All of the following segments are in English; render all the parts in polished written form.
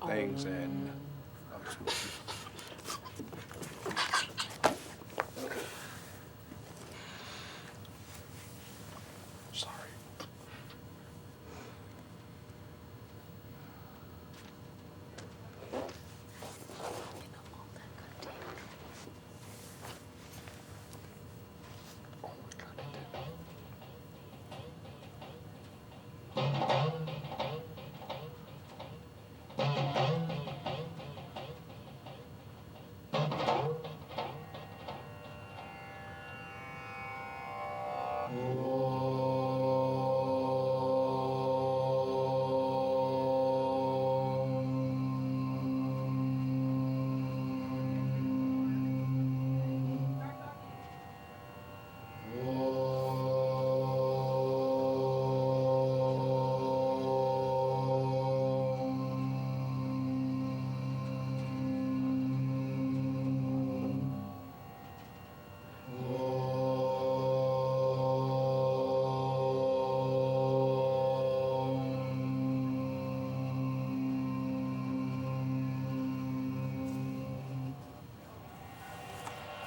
things and sorry.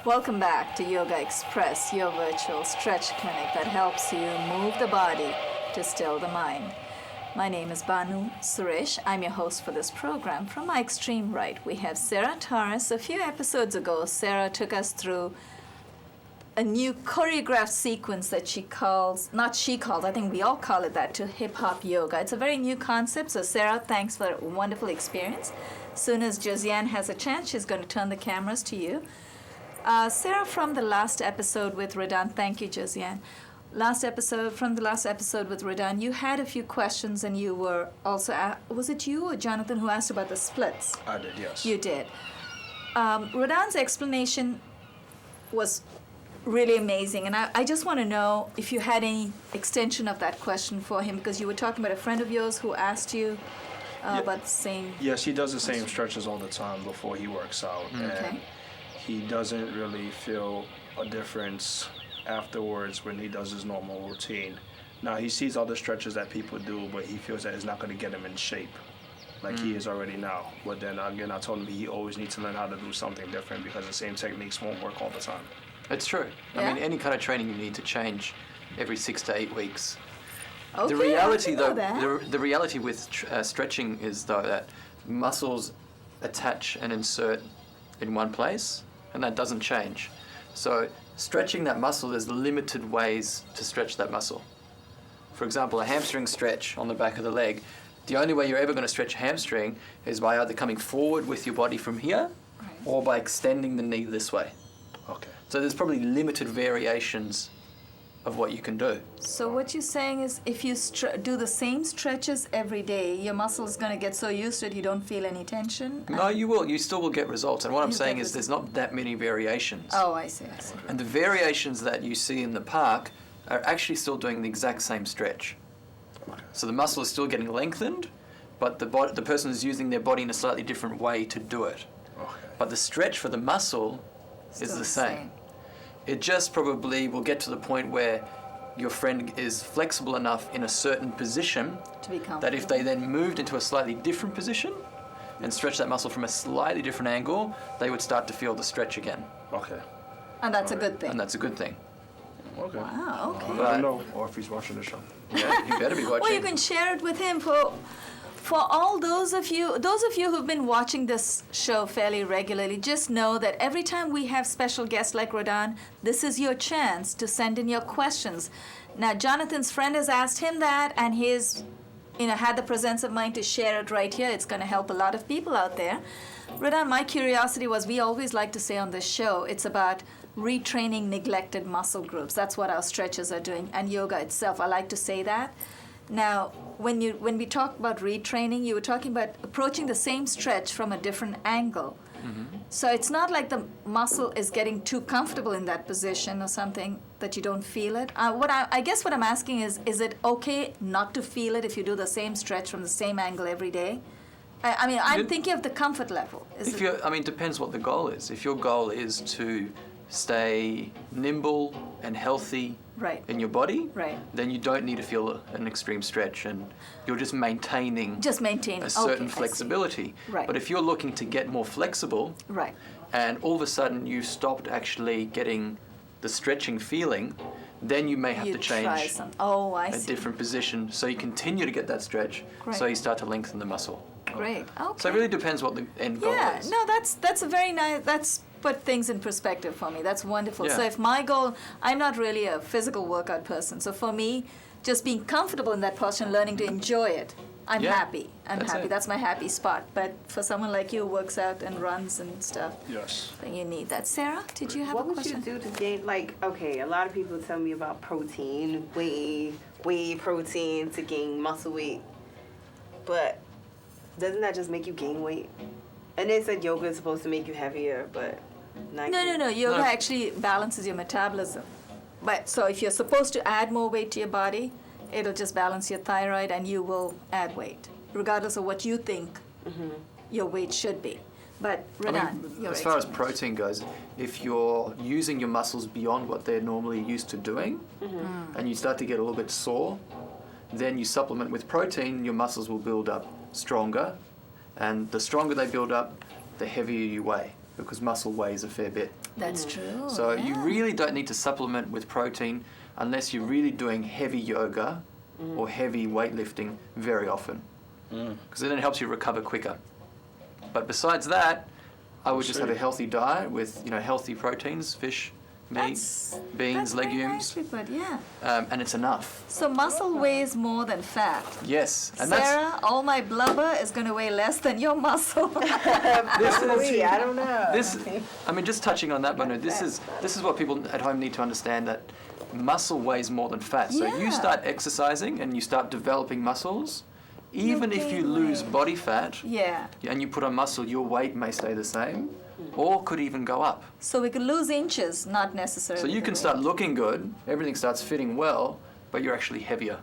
Welcome back to Yogaxpress, your virtual stretch clinic that helps you move the body to still the mind. My name is Banu Suresh. I'm your host for this program. From my extreme right, we have Sarah Torres. A few episodes ago, Sarah took us through a new choreographed sequence that I think we all call it that, to hip-hop yoga. It's a very new concept, so Sarah, thanks for a wonderful experience. As soon as Josiane has a chance, she's going to turn the cameras to you. Sarah, from the last episode with Radan, thank you, Josiane. From the last episode with Radan, you had a few questions, and you were also, was it you or Jonathan who asked about the splits? I did, yes. You did. Radan's explanation was really amazing, and I just want to know if you had any extension of that question for him, because you were talking about a friend of yours who asked you about the same. Yes, he does the same stretches all the time before he works out. Okay. And he doesn't really feel a difference afterwards when he does his normal routine. Now, he sees all the stretches that people do, but he feels that it's not going to get him in shape like he is already now. But then again, I told him he always needs to learn how to do something different because the same techniques won't work all the time. It's true. Yeah? I mean, any kind of training you need to change every 6 to 8 weeks. Okay, The reality, I didn't know though, that. the reality with stretching is, though, that muscles attach and insert in one place, and that doesn't change. So stretching that muscle, there's limited ways to stretch that muscle. For example, a hamstring stretch on the back of the leg, the only way you're ever going to stretch a hamstring is by either coming forward with your body from here or by extending the knee this way. Okay. So there's probably limited variations of what you can do. So what you're saying is, if you do the same stretches every day, your muscle is going to get so used to it you don't feel any tension? No, you will. You still will get results. And what I'm You saying get is there's not that many variations. Oh, I see. And the variations that you see in the park are actually still doing the exact same stretch. So the muscle is still getting lengthened, but the person is using their body in a slightly different way to do it. Okay. But the stretch for the muscle is Still the same. It just probably will get to the point where your friend is flexible enough in a certain position To be comfortable. that if they then moved into a slightly different position and stretch that muscle from a slightly different angle, they would start to feel the stretch again. Okay. And that's a good thing. And that's a good thing. Okay. Wow, okay. I don't know, or if he's watching the show. Yeah, you better be watching. Well, you can share it with him for all those of you who've been watching this show fairly regularly. Just know that every time we have special guests like Radan, this is your chance to send in your questions. Now, Jonathan's friend has asked him that, and he's, had the presence of mind to share it right here. It's going to help a lot of people out there. Radan, my curiosity was, we always like to say on this show, it's about retraining neglected muscle groups. That's what our stretches are doing, and yoga itself. I like to say that. Now, when we talk about retraining, you were talking about approaching the same stretch from a different angle. Mm-hmm. So it's not like the muscle is getting too comfortable in that position or something that you don't feel it. I guess what I'm asking is it okay not to feel it if you do the same stretch from the same angle every day? I'm thinking of the comfort level. Depends what the goal is. If your goal is to stay nimble and healthy Right. in your body, Right. then you don't need to feel an extreme stretch, and you're just maintaining Just maintain a it. certain Okay, I see. flexibility. Right. But if you're looking to get more flexible, Right. and all of a sudden you stopped actually getting the stretching feeling, then you may have You to try change some. Oh, I a see. different position so you continue to get that stretch, so Great. you start to lengthen the muscle. Great. Okay. So it really depends what the end goal Yeah, is. no, that's a very nice. That's put things in perspective for me. That's wonderful. Yeah. So if my goal, I'm not really a physical workout person. So for me, just being comfortable in that posture and learning to enjoy it, I'm Yeah, happy. I'm that's happy. it. That's my happy spot. But for someone like you who works out and runs and stuff, Yes. then you need that. Sarah, did you have What a would question? you do to gain, like, okay, a lot of people tell me about protein, whey protein to gain muscle weight. But doesn't that just make you gain weight? And they said yoga is supposed to make you heavier, but not No. Yoga No. actually balances your metabolism. But so if you're supposed to add more weight to your body, it'll just balance your thyroid and you will add weight, regardless of what you think your weight should be. But Radan, your as far as explanation. protein goes, if you're using your muscles beyond what they're normally used to doing, and you start to get a little bit sore, then you supplement with protein, your muscles will build up stronger, and the stronger they build up, the heavier you weigh, because muscle weighs a fair bit. That's true. So you yeah. really don't need to supplement with protein unless you're really doing heavy yoga or heavy weightlifting very often, because then it helps you recover quicker. But besides that, I would just have a healthy diet with healthy proteins, fish, meat, That's- beans, that's very legumes, nicely put, yeah. and it's enough. So muscle weighs more than fat. Yes, and Sarah, all my blubber is going to weigh less than your muscle. Probably, I don't know. just touching on that, Banu, this is what people at home need to understand, that muscle weighs more than fat. So you Yeah. start exercising and you start developing muscles, even if you gain lose weight. body fat Yeah. and you put on muscle, your weight may stay the same or could even go up. So we could lose inches, not necessarily. So you the can weight. start looking good, everything starts fitting well, but you're actually heavier.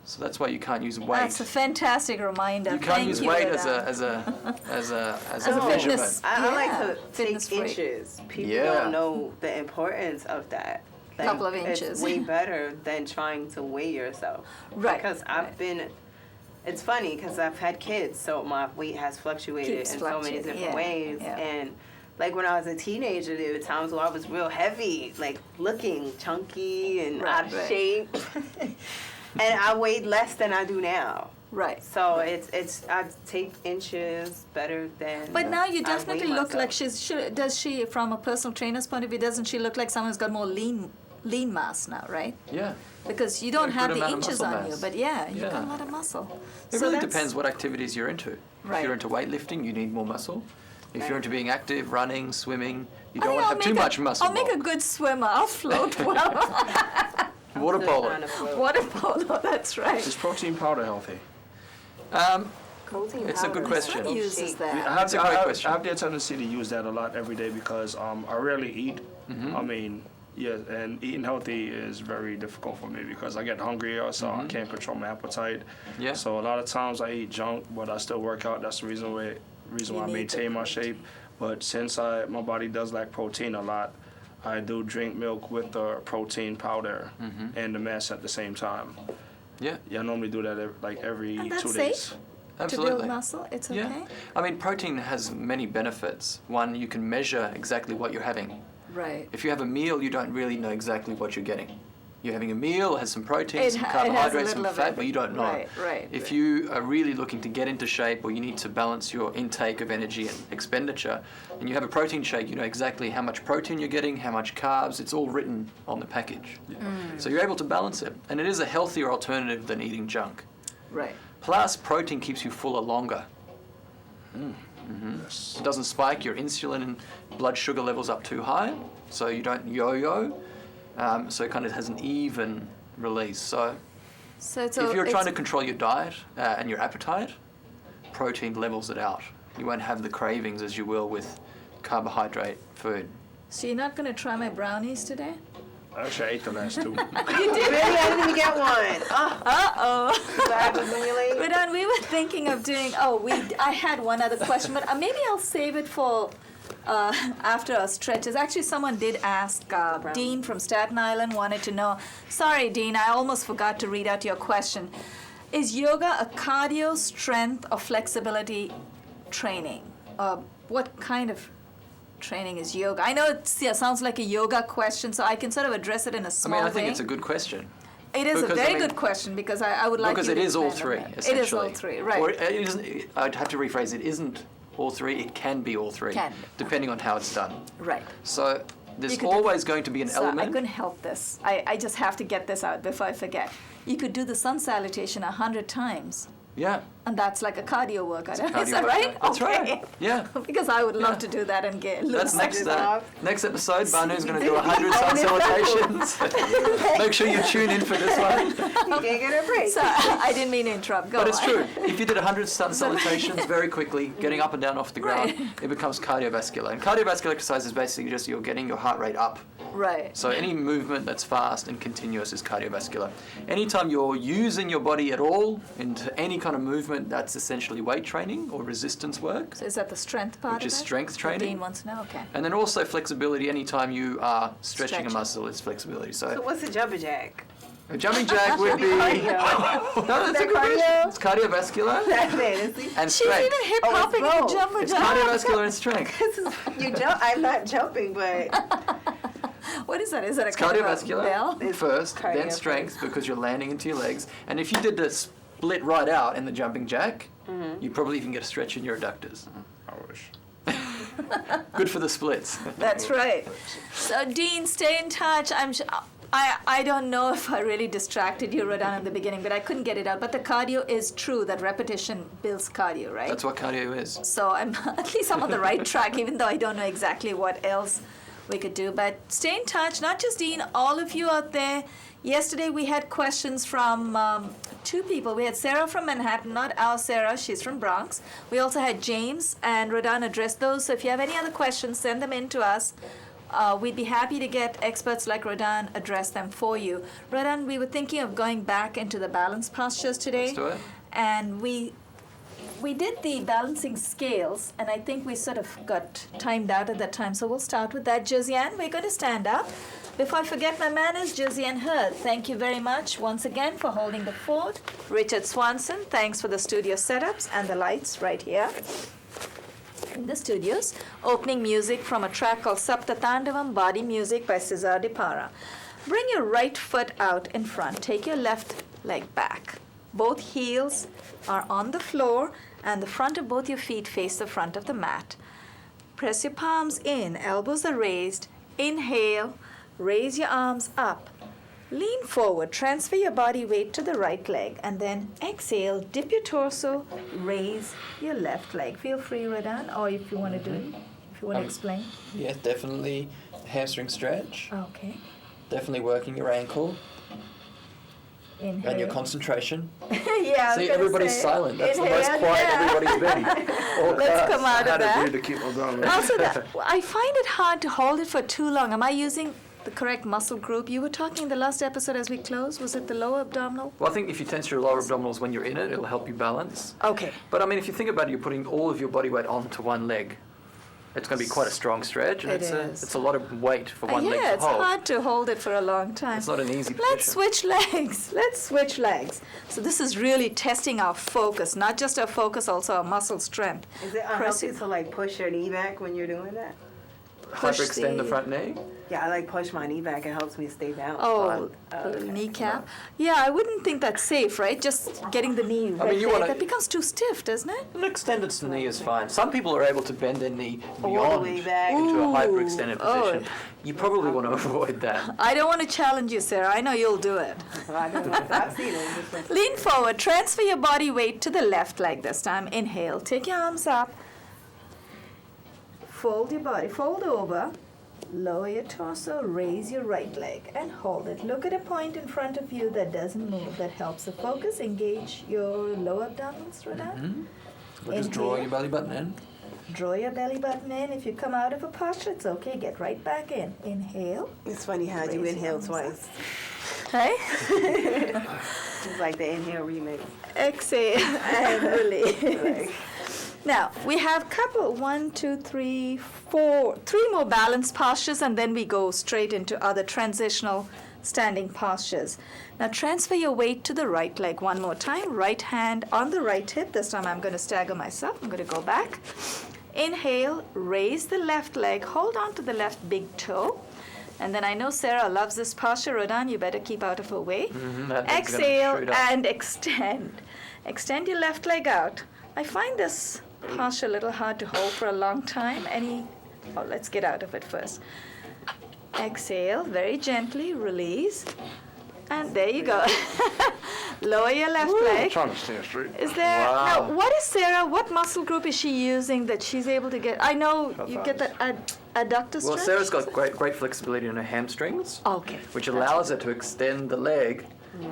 So that's why you can't use weight. That's a fantastic reminder. You can't Thank use you, weight Radan. as a As a measurement. fitness- I like Yeah, to fitness take freak. inches. People Yeah. don't know the importance of that. Couple of inches. It's way better than trying to weigh yourself. Right, Because it's funny because I've had kids, so my weight has fluctuated Keeps in so many fluctuating, different yeah, ways. yeah. And like when I was a teenager, there were times where I was real heavy, like looking chunky and out of Right. shape. And I weighed less than I do now. Right. So it's I take inches better than. But now you I definitely weigh look like myself. does she, from a personal trainer's point of view, doesn't she look like someone who's got more lean mass now, right? Yeah. Because you don't Got a have good the amount of inches muscle on you, mass. but yeah, you've got a Yeah. lot of muscle. It So really that's- depends what activities you're into. Right. If you're into weightlifting, you need more muscle. If you're into being active, running, swimming, you I don't think want to have too much muscle. I'll make a good swimmer. I'll float well. Water Still polo. trying to float. Water polo, that's right. Is protein powder healthy? Protein It's a good powder. question. Who uses that? That's a great question. I have the tendency to use that a lot every day because I rarely eat. Mm-hmm. I mean, yeah, and eating healthy is very difficult for me because I get hungrier, so I can't control my appetite. Mm-hmm. Yeah. So a lot of times I eat junk, but I still work out. That's the reason why You I need maintain the my shape. But since my body does lack protein a lot, I do drink milk with the protein powder Mm-hmm. and the mess at the same time. Yeah, Yeah, I normally do that every And that's 2 safe? days. absolutely. To build muscle, it's okay. Yeah. I mean, protein has many benefits. One, you can measure exactly what you're having. Right. If you have a meal, you don't really know exactly what you're getting. You're having a meal, it has some protein, It some ha- it has a carbohydrates, some little of fat, but you everything. don't know. Right, right, If right. you are really looking to get into shape or you need to balance your intake of energy and expenditure, and you have a protein shake, you know exactly how much protein you're getting, how much carbs, it's all written on the package. So you're able to balance it. And it is a healthier alternative than eating junk. Right. Plus, protein keeps you fuller longer. Yes. It doesn't spike your insulin and blood sugar levels up too high, so you don't yo-yo. So it kind of has an even release. So So it's if you're it's- trying to control your diet and your appetite, protein levels it out. You won't have the cravings as you will with carbohydrate food. So you're not going to try my brownies today? Actually, I ate the last two. Really, I didn't even get one. Oh, Uh-oh. what happens when you're late? We were thinking of doing, I had one other question, but maybe I'll save it for after our stretches. Actually, someone did ask, Dean from Staten Island wanted to know, sorry, Dean, I almost forgot to read out your question. Is yoga a cardio, strength, or flexibility training? What kind of training is yoga? I know it sounds like a yoga question, so I can sort of address it in a small way. I think it's a good question. It is Because, a very good question because I would like because you to it is all expand on three, that. essentially. It is all three, right. Or it isn't, I'd have to rephrase, it isn't all three, it can be all three. Can. Depending on how it's done. Right. So there's You could always going to be an So I element. couldn't help this. I just have to get this out before I forget. You could do the sun salutation 100 times, Yeah. and that's like a cardio workout. It's a Is cardio that right? workout. That's Okay. right. Yeah. Because I would love Yeah. to do that and get That's loose. next episode. Banu's going to do 100 sun salutations. Make sure you tune in for this one. You can't get a break. So I didn't mean to interrupt. Go But it's on. true. If you did 100 sun salutations very quickly, getting up and down off the ground, it becomes cardiovascular. And cardiovascular exercise is basically just you're getting your heart rate up. Right. So any movement that's fast and continuous is cardiovascular. Anytime you're using your body at all into any kind of movement, that's essentially weight training or resistance work. So is that the strength part Which of is it? strength training. Dean wants to know. Okay. And then also flexibility, anytime you are stretching Stretching. a muscle, it's flexibility. So So what's a jumping jack? a jumping jack would be... Cardio. No, that's a good question. It's cardiovascular That's it. It's- and She's strength. even hip hopping Oh, and it's jumper It's jump. cardiovascular and strength. You jump. I'm not jumping, but What is that? Is that a It's kind of a cardiovascular bell? It's first, cardio then first. strength because you're landing into your legs. And if you did the split right out in the jumping jack, you probably even get a stretch in your adductors. I wish. Good for the splits. That's right. So Dean, stay in touch. I don't know if I really distracted you, Radan, in the beginning, but I couldn't get it out. But the cardio is true that repetition builds cardio, right? That's what cardio is. So at least I'm on the right track, even though I don't know exactly what else we could do. But stay in touch, not just Dean, all of you out there. Yesterday we had questions from two people. We had Sarah from Manhattan, not our Sarah, she's from Bronx. We also had James, and Radan addressed those. So if you have any other questions, send them in to us. We'd be happy to get experts like Radan address them for you. Radan, we were thinking of going back into the balance postures today. Let's do it. And we did the balancing scales, and I think we sort of got timed out at that time. So we'll start with that. Josiane, we're going to stand up. Before I forget my manners, Josiane Hurd, thank you very much once again for holding the fort. Richard Swanson, thanks for the studio setups and the lights right here in the studios. Opening music from a track called Sapta Tandavam, Body Music by Cesar de Para. Bring your right foot out in front. Take your left leg back. Both heels are on the floor, and the front of both your feet face the front of the mat. Press your palms in, elbows are raised. Inhale, raise your arms up. Lean forward, transfer your body weight to the right leg, and then exhale, dip your torso, raise your left leg. Feel free, Radan, or if you want to do it, if you want to explain. Yes, definitely hamstring stretch. Okay. Definitely working your ankle Inhale. and your concentration. Yeah, See, everybody's silent. That's the most Inhale, quiet yeah. everybody's been. All Let's class. come out of How to that. do to keep on going. Also, I find it hard to hold it for too long. Am I using the correct muscle group? You were talking in the last episode as we close. Was it the lower abdominal? Well, I think if you tense your lower abdominals when you're in it, it'll help you balance. Okay. But I mean, if you think about it, you're putting all of your body weight onto one leg. It's going to be quite a strong stretch, and It it's is. it's a lot of weight for one leg Yeah, to it's hold. hard to hold it for a long time. It's not an easy Let's position. switch legs. Let's switch legs. So this is really testing our focus, not just our focus, also our muscle strength. is it Press unhealthy it. to like push your knee back when you're doing that? Push Hyperextend the the- front knee. Yeah, I like push my knee back. It helps me stay balanced. Oh, Fine. a little Okay. kneecap. Yeah, I wouldn't think that's safe, right? Just getting the knee right you there. wanna- That becomes too stiff, doesn't it? An extended knee is fine. Some people are able to bend their knee All the beyond way back. into a Ooh. hyperextended Oh. position. You probably want to avoid that. I don't want to challenge you, Sarah. I know you'll do it. I don't know. I've seen it. It's just- Lean forward. Transfer your body weight to the left leg this time. Inhale. Take your arms up. Fold your body. Fold over. Lower your torso. Raise your right leg and hold it. Look at a point in front of you that doesn't move. That helps the focus. Engage your lower abdominals, Radan. But just draw Inhale. your belly button in. Draw your belly button in. If you come out of a posture, it's okay. Get right back in. Inhale. It's funny how you Raise your inhale arms twice. Hey? It's like the inhale remix. Exhale and release. Like, Now, we have three more balanced postures, and then we go straight into other transitional standing postures. Now, transfer your weight to the right leg one more time. Right hand on the right hip. This time I'm going to stagger myself. I'm going to go back. Inhale, raise the left leg. Hold on to the left big toe. And then I know Sarah loves this posture. Radan, you better keep out of her way. Exhale and extend. Extend your left leg out. I find this posture a little hard to hold for a long time. Let's get out of it first. Exhale, very gently, release. And there you go. Lower your left leg. Trying to stand straight. Is there, now what muscle group is she using that she's able to get? I know you get the adductor stretch. Well, Sarah's got great flexibility in her hamstrings, Okay. which allows her to extend the leg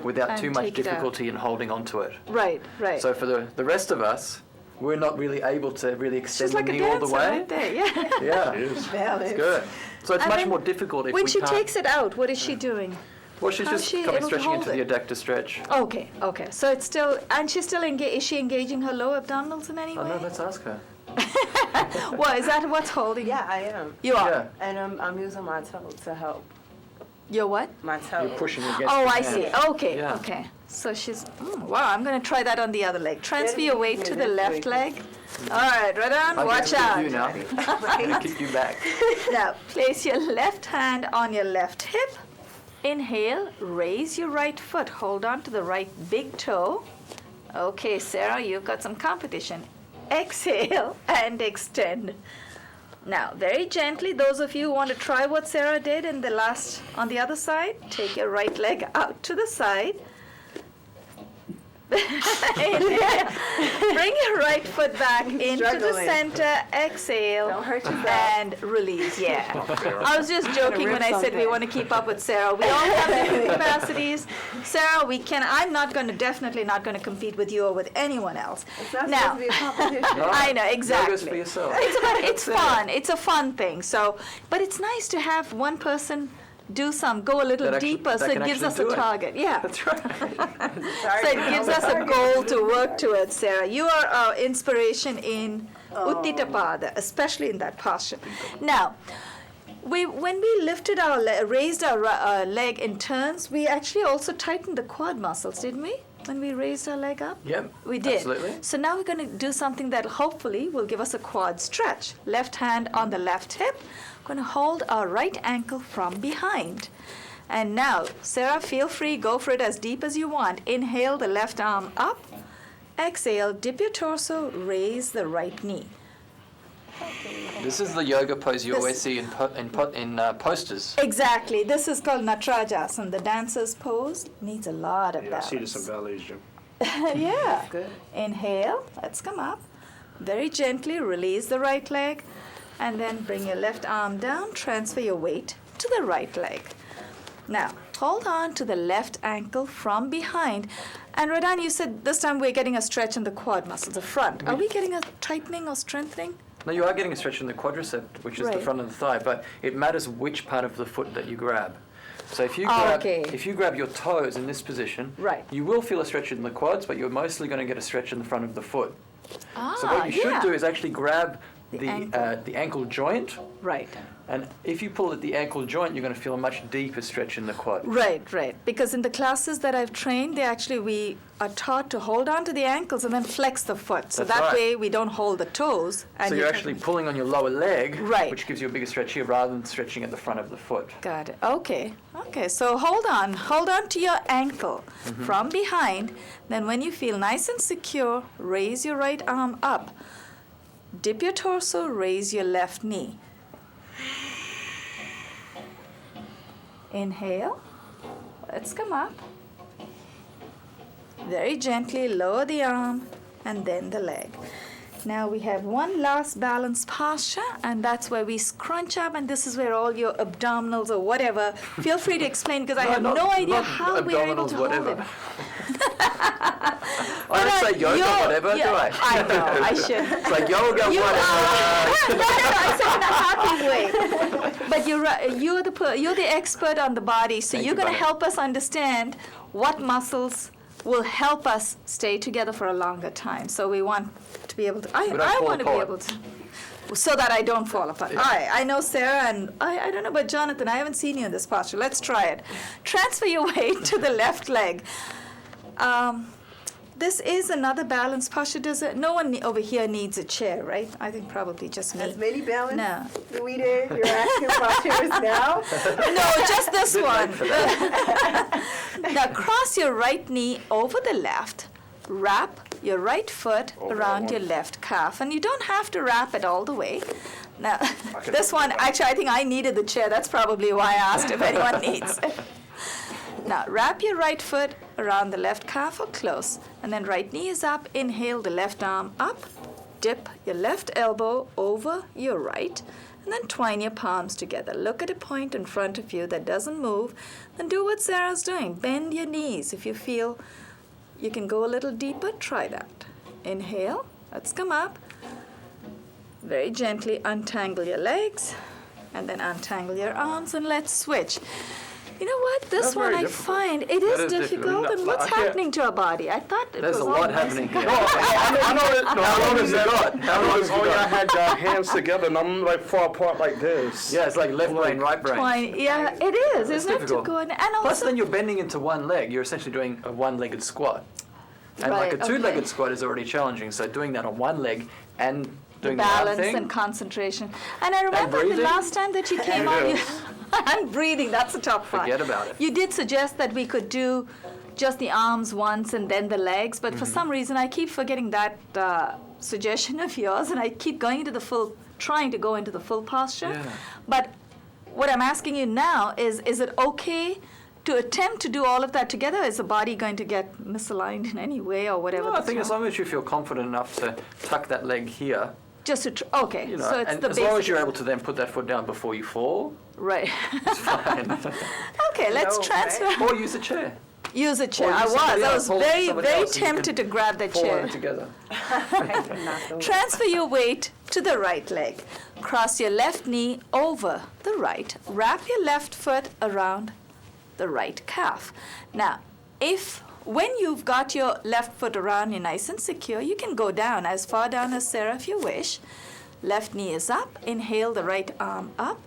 without And too much take it out. difficulty in holding onto it. Right. So for the rest of us, we're not really able to really extend She's like the a knee all dancer the way. right there, yeah. Yeah, Balance. it's good. So it's And much then more difficult if When we she can't. takes it out, what is she doing? Well, she's how's just she coming able to stretching into hold the adductor stretch. Okay. So it's still, and she's still is she engaging her lower abdominals in any Oh way? no, let's ask her. Well, is that what's holding? Yeah, I am. You are? Yeah, And I'm using my toe to help. You're what? My toe. you're pushing against. Oh, the I hand. see. Okay. Yeah. Okay. So she's, wow, I'm going to try that on the other leg. Transfer your weight to the left leg. All right, Radan, I watch can out. kick you now. I'm gonna kick you back. Now, place your left hand on your left hip. Inhale, raise your right foot. Hold on to the right big toe. Okay, Sarah, you've got some competition. Exhale and extend. Now, very gently, those of you who want to try what Sarah did on the other side, take your right leg out to the side. Inhale. Bring your right foot back into the Struggling. center. Exhale. Don't hurt yourself. And release. Yeah. I was just joking when I said we something. want to keep up with Sarah. We all have different capacities. Sarah, I'm definitely not going to compete with you or with anyone else. It's not Now, supposed to be a competition. No, I know, exactly. Yoga's for yourself. It's fun. It's a fun thing. So, but it's nice to have one person go a little That actually- deeper, so that it can gives us actually a do it. target. Yeah. That's right. So it gives us a goal to work towards, Sarah. You are our inspiration in Uttitapada, especially in that posture. Now, when we lifted raised our leg in turns, we actually also tightened the quad muscles, didn't we? When we raised our leg up? Yep. We did. Absolutely. So now we're going to do something that hopefully will give us a quad stretch. Left hand on the left hip. Going to hold our right ankle from behind. And now, Sarah, feel free, go for it as deep as you want. Inhale the left arm up. Exhale, dip your torso, raise the right knee. This is the yoga pose you This- always see in posters. Exactly. This is called Natrajasana, the dancer's pose. Needs a lot of Yeah, I see balance. this in ballets, Jim. Yeah. Good. Inhale, let's come up. Very gently release the right leg. And then bring your left arm down, transfer your weight to the right leg. Now, hold on to the left ankle from behind. And Radan, you said this time we're getting a stretch in the quad muscles, the front. Are we getting a tightening or strengthening? No, you are getting a stretch in the quadricep, which is the Right. front of the thigh, but it matters which part of the foot that you grab. So if you Okay. grab your toes in this position, Right. you will feel a stretch in the quads, but you're mostly going to get a stretch in the front of the foot. Ah, So what you should yeah. do is actually grab The ankle. the ankle joint, Right. and if you pull at the ankle joint, you're going to feel a much deeper stretch in the quad. Right. Because in the classes that I've trained, we are taught to hold on to the ankles and then flex the foot. So That's that right. way we don't hold the toes. And So you you're can- actually pulling on your lower leg, Right. which gives you a bigger stretch here rather than stretching at the front of the foot. Got it. Okay. So hold on to your ankle from behind. Then when you feel nice and secure, raise your right arm up. Dip your torso, raise your left knee. Inhale. Let's come up. Very gently lower the arm and then the leg. Now we have one last balance posture, and that's where we scrunch up, and this is where all your abdominals or whatever. Feel free to explain because I have no idea how we are able to hold it. I don't say yoga, whatever, do I? I know, I should. It's like yoga, You whatever. no, I said in a happy way. But you're right. You're the expert on the body, so Thank you're you, going to Bunny. help us understand what muscles will help us stay together for a longer time. So we want be able to. But don't I fall want to be apart. able to. So that I don't fall apart. Yeah. I know Sarah, and I don't know about Jonathan. I haven't seen you in this posture. Let's try it. Transfer your weight to the left leg. This is another balance posture. No one over here needs a chair, right? I think probably just me. As many balance No. we did. You're asking about chairs now? No, just this one. Now cross your right knee over the left. Wrap your right foot around your left calf. And you don't have to wrap it all the way. Now, this one, actually, I think I needed the chair. That's probably why I asked if anyone needs it. Now, wrap your right foot around the left calf or close. And then right knee is up. Inhale the left arm up. Dip your left elbow over your right. And then twine your palms together. Look at a point in front of you that doesn't move. Then do what Sarah's doing. Bend your knees. If you feel you can go a little deeper, try that. Inhale. Let's come up. Very gently untangle your legs. And then untangle your arms. And let's switch. You know what? This That's one very I difficult. find it That is is difficult. difficult. And what's I can't- happening to our body? I thought it There's was a all lot nice happening and here. I know that. No, How I long know has that. it got? How long has it Oh, y'all got? had your hands together, and I'm like far apart like this. Yeah, it's like left brain, right brain. twine. Yeah, it is. It's Isn't it? To difficult. go in, and also Plus, then you're bending into one leg. You're essentially doing a one-legged squat. And like Right, a two-legged okay. squat is already challenging. So doing that on one leg and the doing the arm balance thing. and concentration. And I remember the breathing. last time that you came on, you, and breathing, that's the top part. Forget about it. You did suggest that we could do just the arms once and then the legs, but for some reason I keep forgetting that suggestion of yours, and I keep going into the full, trying to go into the full posture. Yeah. But what I'm asking you now is it okay to attempt to do all of that together? Is the body going to get misaligned in any way or whatever? No, I that's think as wrong? long as you feel confident enough to tuck that leg here, Just to, okay, you know, so it's and the as long as basic- you're able to then put that foot down before you fall, Right. it's fine. Okay, let's No, transfer. Or use a chair. Use a chair. Or I use was. somebody I else, was hold very, somebody very else and you tempted can to grab that Fall on chair. it together. Not the Transfer your weight to the right leg. Cross your left knee over the right. Wrap your left foot around the right calf. Now, when you've got your left foot around you nice and secure, you can go down as far down as Sarah if you wish. Left knee is up. Inhale the right arm up.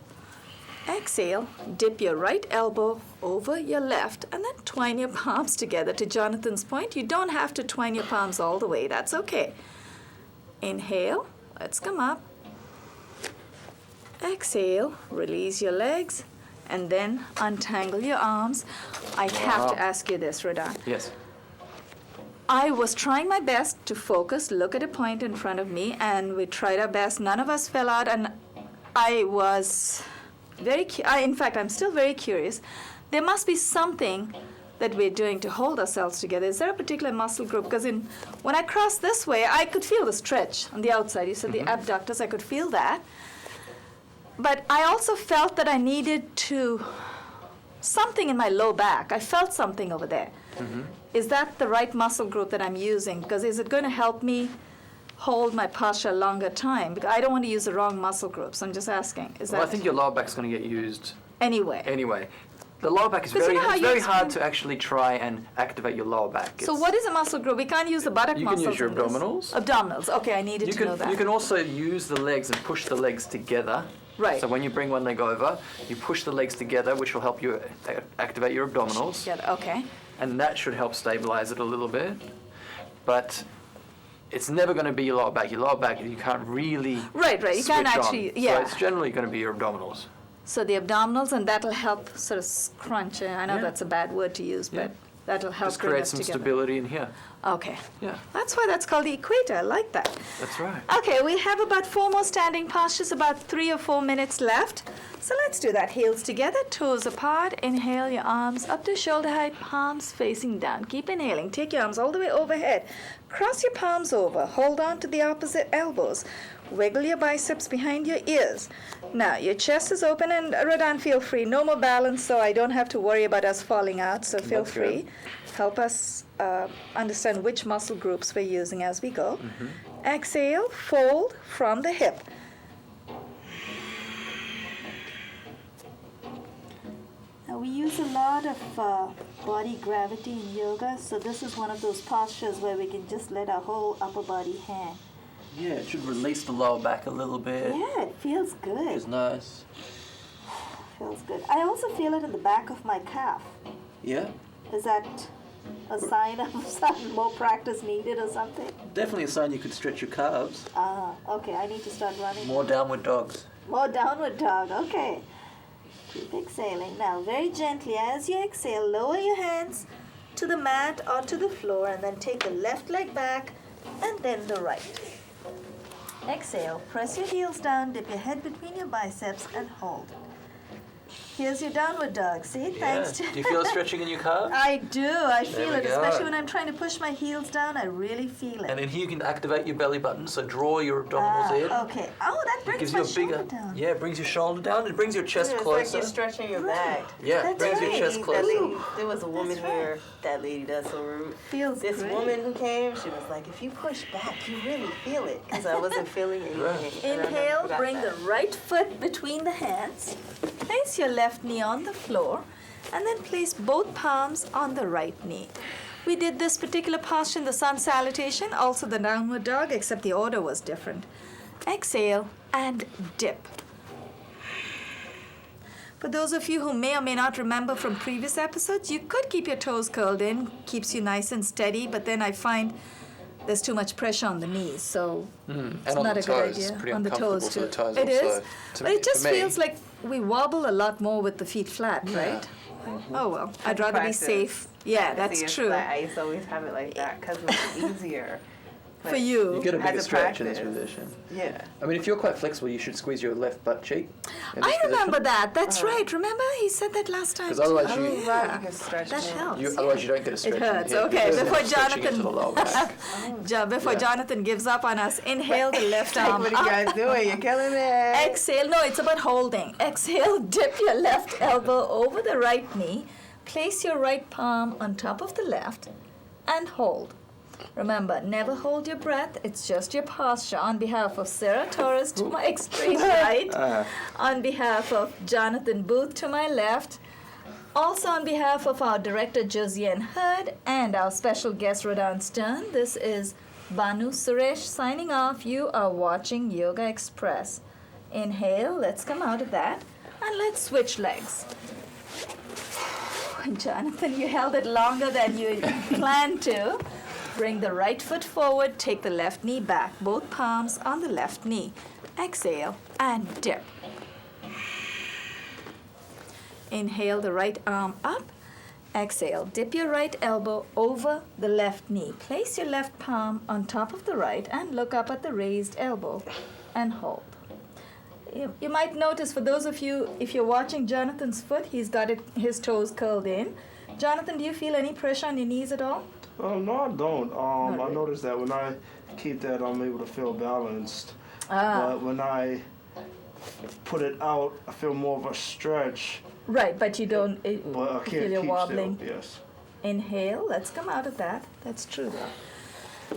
Exhale, dip your right elbow over your left, and then twine your palms together. To Jonathan's point, you don't have to twine your palms all the way. That's okay. Inhale, let's come up. Exhale, release your legs, and then untangle your arms. I have to ask you this, Radan. Yes. I was trying my best to focus, look at a point in front of me, and we tried our best. None of us fell out, and I was in fact, I'm still very curious. There must be something that we're doing to hold ourselves together. Is there a particular muscle group? Because when I crossed this way, I could feel the stretch on the outside. You said the abductors, I could feel that. But I also felt that I needed something in my low back. I felt something over there. Is that the right muscle group that I'm using? Because is it going to help me hold my posture a longer time? Because I don't want to use the wrong muscle groups. I'm just asking. Is Well, that I think your lower back's going to get used anyway? anyway. The lower back is 'Cause you know how it's you very hard explain- to actually try and activate your lower back. So what is a muscle group? We can't use the buttock You can muscles. use your in this. abdominals. Abdominals. Okay, I needed You to know that. can also use the legs and push the legs together. Right. So when you bring one leg over, you push the legs together, which will help you activate your abdominals, Together. Okay. and that should help stabilize it a little bit. But it's never going to be your lower back. Your lower back, you can't really Right. You can't switch on. actually. Yeah. So it's generally going to be your abdominals. So the abdominals, and that'll help sort of crunch. I know Yeah. that's a bad word to use, but Yeah. that'll help Just bring create us some together. stability in here. Okay. Yeah, That's why that's called the equator. I like that. that's right. Okay, we have about 4 more standing postures, about 3 or 4 minutes left. So let's do that. Heels together, toes apart. Inhale your arms up to shoulder height, palms facing down. Keep inhaling. Take your arms all the way overhead. Cross your palms over. Hold on to the opposite elbows. Wiggle your biceps behind your ears. Now, your chest is open, and Radan, feel free. No more balance, so I don't have to worry about us falling out, so feel That's free. good. Help us understand which muscle groups we're using as we go. Exhale, fold from the hip. Now we use a lot of body gravity in yoga, so this is one of those postures where we can just let our whole upper body hang. Yeah, it should release the lower back a little bit. Yeah, it feels Which good. is nice. Feels good. I also feel it in the back of my calf. Yeah, Is that a sign of some more practice needed or something? definitely a sign you could stretch your calves. Ah, okay, I need to start running. More downward dogs. More downward dog, okay. Keep exhaling. Now, very gently, as you exhale, lower your hands to the mat or to the floor, and then take the left leg back and then the right. Exhale, press your heels down, dip your head between your biceps, and hold. Here's your downward dog. See, thanks to... Do you feel a stretching in your calf? I do. I feel we it, go. especially when I'm trying to push my heels down. I really feel it. And in here you can activate your belly button, so draw your abdominals in. Okay. Oh, that It brings gives my you a shoulder bigger, down. yeah, it brings your shoulder down. It brings your chest It's closer. like you're stretching your back. Yeah, That's brings your right. chest That closer. lady, there was a woman That's right. here. That lady, that's so rude. Feels This great. woman who came, she was like, if you push back, you really feel it. Because I wasn't feeling anything. Right. And I never Inhale, forgot bring that. the right foot between the hands. Place your left knee on the floor and then place both palms on the right knee. We did this particular posture in the sun salutation, also the downward dog, except the order was different. Exhale and dip. For those of you who may or may not remember from previous episodes, you could keep your toes curled in, keeps you nice and steady, but then I find there's too much pressure on the knees, so And it's on not the a toes, good it's idea. pretty On the uncomfortable toes for too. the toes It also. is, To but me- it just for me. feels like we wobble a lot more with the feet flat, right? Oh well, I'd rather be Practice. safe. Yeah, See, that's it's true. like, I used to always have it like that because it's easier. For you. You get a Had bigger to stretch in this practice. position. Yeah. I mean, if you're quite flexible, you should squeeze your left butt cheek. in this I remember position. that. That's right. Remember he said that last time. 'Cause otherwise too. you- Oh, right, you can stretch that more. helps. Otherwise, you don't get a stretch. in hurts. here. Okay, Because you're before stretching Jonathan- into the lower back. Before Yeah. Jonathan gives up on us, inhale the left arm What are you up. guys doing? You're killing it. Exhale. No, it's about holding. Exhale. Dip your left elbow over the right knee. Place your right palm on top of the left and hold. Remember, never hold your breath. It's just your posture. On behalf of Sarah Torres to my extreme right, on behalf of Jonathan Boothe to my left, also on behalf of our director Josiane Hood and our special guest Radan Sturm, this is Banu Suresh signing off. You are watching Yoga Express. Inhale, let's come out of that, and let's switch legs. Jonathan, you held it longer than you planned to. Bring the right foot forward, take the left knee back, both palms on the left knee. Exhale and dip. Inhale the right arm up. Exhale, dip your right elbow over the left knee. Place your left palm on top of the right and look up at the raised elbow and hold. You might notice, for those of you, if you're watching Jonathan's foot, he's got his toes curled in. Jonathan, do you feel any pressure on your knees at all? No, I don't. I really? noticed that when I keep that, I'm able to feel balanced. Ah. But when I put it out, I feel more of a stretch. Right, but you don't But I can't feel you're keep wobbling. still. Yes. Inhale, let's come out of that. That's true though.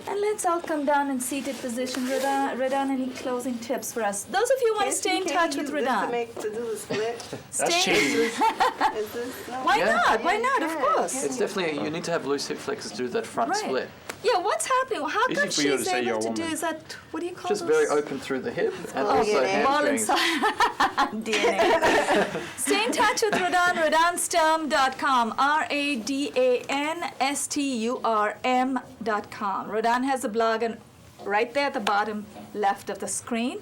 And let's all come down in seated position. Radan, any closing tips for us? Those of you who want to stay in touch with To Radan. do the split. That's Stay- cheating. Is this no? Why Yeah. not? Why not? Of Yeah, course. It's definitely, you need to have loose hip flexors to do that front Right. split. Yeah, what's happening? How Easy come for you to she's say you're able a to do? woman. Is that, what do you call Just those? very open through the hip and called also DNA. Ball hamstrings. inside. DNA. Stay in touch with Radan, radansturm.com, RADANSTURM.com. Radan has a blog and right there at the bottom left of the screen.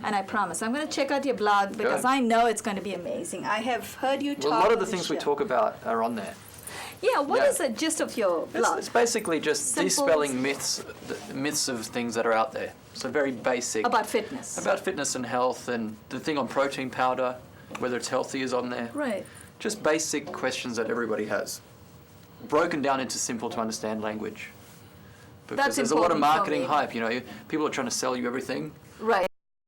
And I promise, I'm going to check out your blog because Good. I know it's going to be amazing. I have heard you talk. Well, a lot of on the this things we show. talk about are on there. Yeah, what Yeah. is the gist of your blog? It's basically just Simple- dispelling myths, the myths of things that are out there. So very basic. About fitness. About fitness and health, and the thing on protein powder, whether it's healthy, is on there. Right. Just basic questions that everybody has, broken down into simple to understand language. Because That's there's a lot of important for marketing me. hype. You know, people are trying to sell you everything. Right.